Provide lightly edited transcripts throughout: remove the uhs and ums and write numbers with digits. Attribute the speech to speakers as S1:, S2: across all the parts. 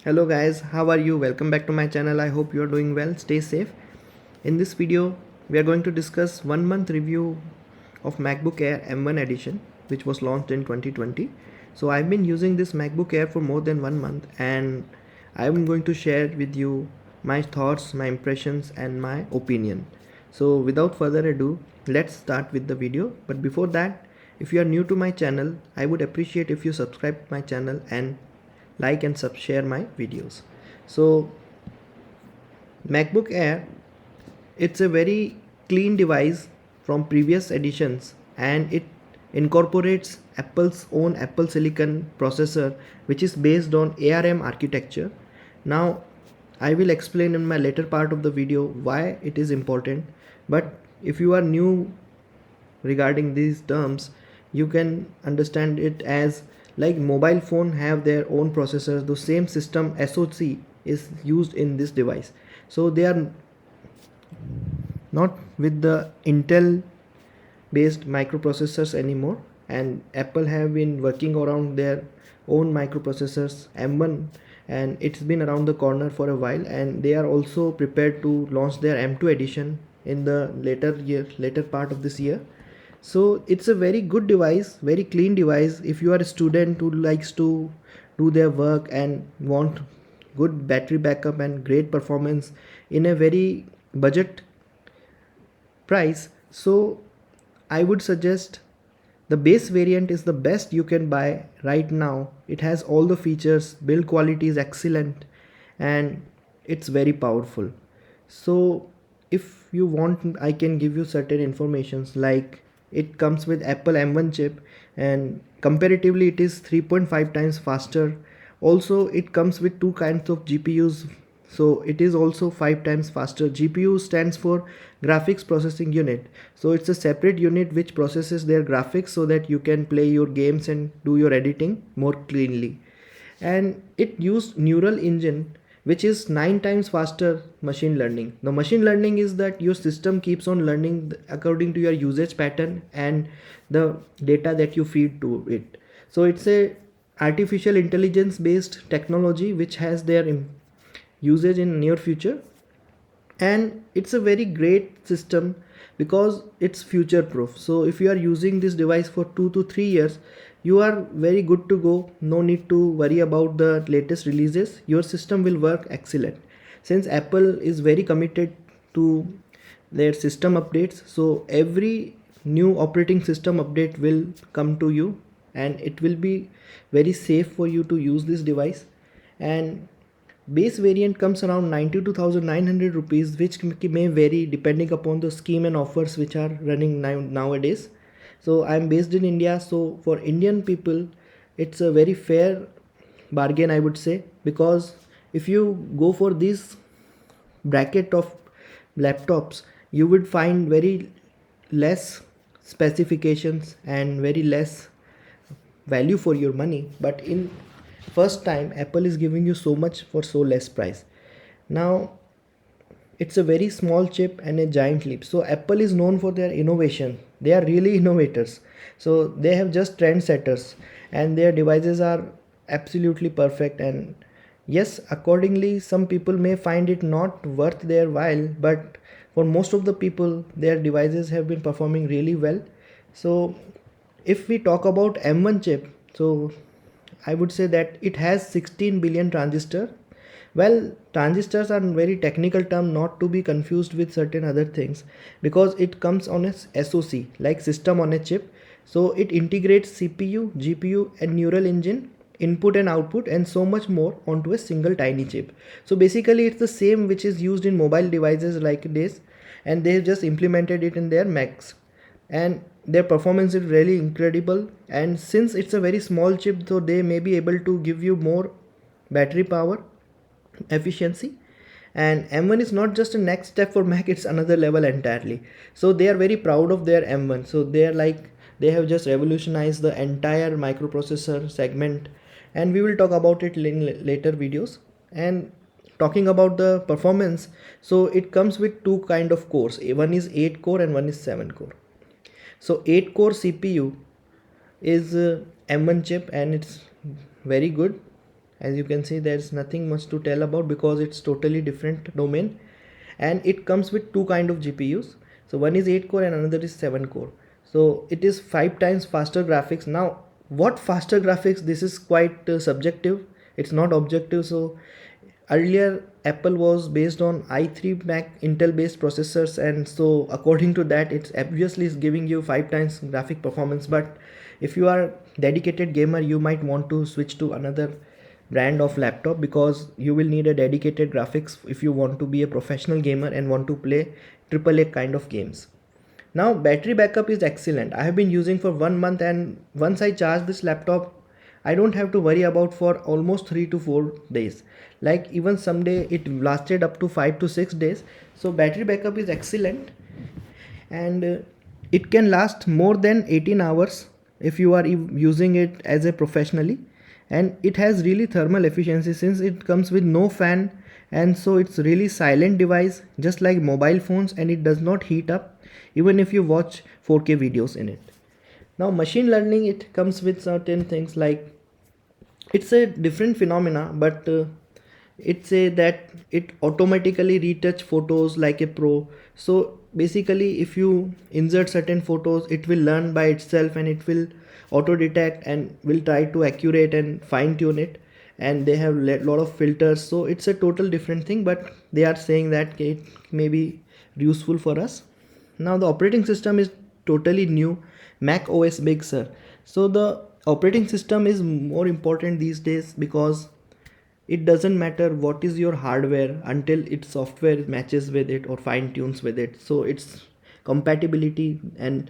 S1: Hello guys, how are you? Welcome back to my channel. I hope you are doing well. Stay safe. In this video, we are going to discuss 1 month review of MacBook Air M1 edition, which was launched in 2020. So I've been using this MacBook Air for more than 1 month, and I'm going to share with you my thoughts, my impressions, and my opinion. So without further ado, let's start with the video. But before that, if you are new to my channel, I would appreciate if you subscribe to my channel and like and share my videos. So MacBook Air, it's a very clean device from previous editions, and it incorporates Apple's own Apple Silicon processor, which is based on ARM architecture. Now I will explain in my later part of the video why it is important, but if you are new regarding these terms, you can understand it as like mobile phone have their own processors. The same system SoC is used in this device, so they are not with the Intel based microprocessors anymore, and Apple have been working around their own microprocessors M1, and it's been around the corner for a while, and they are also prepared to launch their M2 edition in the later part of this year. So it's a very good device, very clean device. If you are a student who likes to do their work and want good battery backup and great performance in a very budget price, so I would suggest the base variant is the best you can buy right now. It has all the features, build quality is excellent, and it's very powerful. So if you want, I can give you certain informations like it comes with Apple M1 chip, and comparatively it is 3.5 times faster. Also it comes with two kinds of GPUs, so it is also 5 times faster. GPU stands for graphics processing unit, so it's a separate unit which processes their graphics so that you can play your games and do your editing more cleanly. And it used neural engine, which is 9 times faster machine learning. The machine learning is that your system keeps on learning according to your usage pattern and the data that you feed to it. So it's a artificial intelligence based technology which has their usage in near future, and it's a very great system because it's future proof. So if you are using this device for 2 to 3 years, you are very good to go. No need to worry about the latest releases. Your system will work excellent since Apple is very committed to their system updates. So every new operating system update will come to you, and it will be very safe for you to use this device. And base variant comes around 92,900 rupees, which may vary depending upon the scheme and offers which are running nowadays. So I'm based in India, so for Indian people it's a very fair bargain, I would say, because if you go for this bracket of laptops, you would find very less specifications and very less value for your money, but in first time Apple is giving you so much for so less price. Now it's a very small chip and a giant leap. So Apple is known for their innovation. They are really innovators, so they have just trendsetters, and their devices are absolutely perfect. And yes, accordingly some people may find it not worth their while, but for most of the people their devices have been performing really well. So if we talk about M1 chip, so I would say that it has 16 billion transistor. Well, transistors are a very technical term, not to be confused with certain other things, because it comes on a SoC, like system on a chip. So it integrates CPU, GPU and neural engine, input and output, and so much more onto a single tiny chip. So basically it's the same which is used in mobile devices like this, and they have just implemented it in their Macs, and their performance is really incredible. And since it's a very small chip, so they may be able to give you more battery power efficiency. And M1 is not just a next step for Mac, it's another level entirely. So they are very proud of their M1. So they are like, they have just revolutionized the entire microprocessor segment, and we will talk about it in later videos. And talking about the performance, so it comes with two kind of cores. One is 8 core and one is 7 core. So 8 core CPU is M1 chip, and it's very good. As you can see, there's nothing much to tell about because it's totally different domain, and it comes with two kind of GPUs. So one is 8 core and another is 7 core. So it is 5 times faster graphics. Now what faster graphics, this is quite subjective, it's not objective. So earlier Apple was based on i3 Mac Intel based processors, and so according to that it's obviously is giving you 5 times graphic performance. But if you are dedicated gamer, you might want to switch to another brand of laptop because you will need a dedicated graphics if you want to be a professional gamer and want to play AAA kind of games. Now battery backup is excellent. I have been using for 1 month, and once I charge this laptop, I don't have to worry about for almost 3 to 4 days. Like even someday it lasted up to 5 to 6 days. So battery backup is excellent, and it can last more than 18 hours if you are using it as a professionally. And it has really thermal efficiency since it comes with no fan, and so it's really silent device just like mobile phones, and it does not heat up even if you watch 4K videos in it. Now machine learning, it comes with certain things like it's a different phenomena, but it say that it automatically retouch photos like a pro. So basically if you insert certain photos, it will learn by itself and it will auto detect and will try to accurate and fine tune it. And they have lot of filters, so it's a total different thing, but they are saying that it may be useful for us. Now the operating system is totally new, Mac OS Big Sur. So the operating system is more important these days because it doesn't matter what is your hardware until its software matches with it or fine tunes with it. So it's compatibility, and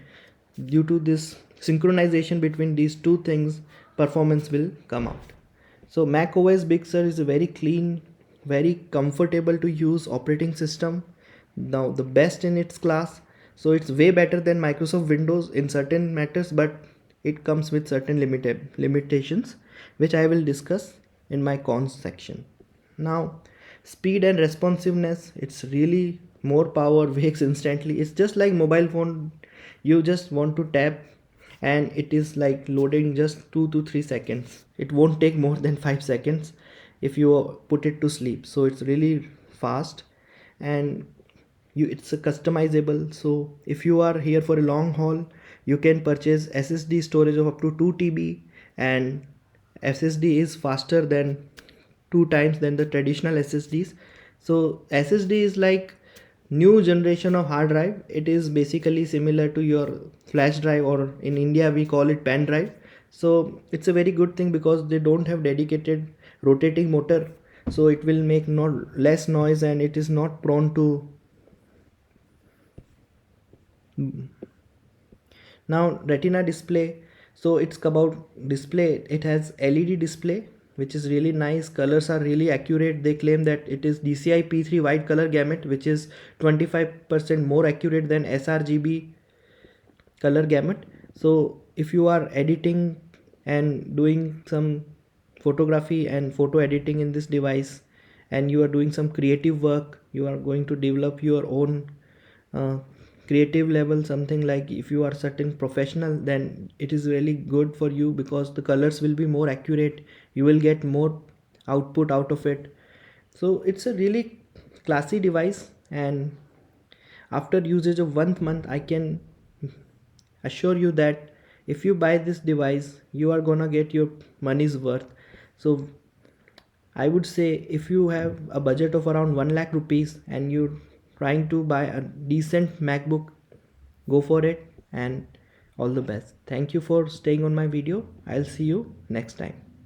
S1: due to this synchronization between these two things, performance will come out. So Mac OS Big Sur is a very clean, very comfortable to use operating system. Now the best in its class. So it's way better than Microsoft Windows in certain matters, but it comes with certain limitations, which I will discuss in my cons section. Now speed and responsiveness, it's really more power wakes instantly. It's just like mobile phone, you just want to tap and it is like loading just 2 to 3 seconds. It won't take more than 5 seconds if you put it to sleep. So it's really fast, and it's a customizable. So if you are here for a long haul, you can purchase SSD storage of up to 2 TB, and SSD is faster than 2 times than the traditional SSDs. So SSD is like new generation of hard drive. It is basically similar to your flash drive, or in India we call it pen drive. So it's a very good thing because they don't have dedicated rotating motor, so it will make not less noise and it is not prone to. Now Retina display, so it's about display, it has LED display which is really nice. Colors are really accurate. They claim that it is DCI P3 wide color gamut, which is 25% more accurate than sRGB color gamut. So if you are editing and doing some photography and photo editing in this device, and you are doing some creative work, you are going to develop your own uh, creative level, something like if you are certain professional, then it is really good for you because the colors will be more accurate, you will get more output out of it. So it's a really classy device, and after usage of 1 month I can assure you that if you buy this device, you are gonna get your money's worth. So I would say if you have a budget of around 1 lakh rupees and you're trying to buy a decent MacBook, go for it, and all the best. Thank you for staying on my video. I'll see you next time.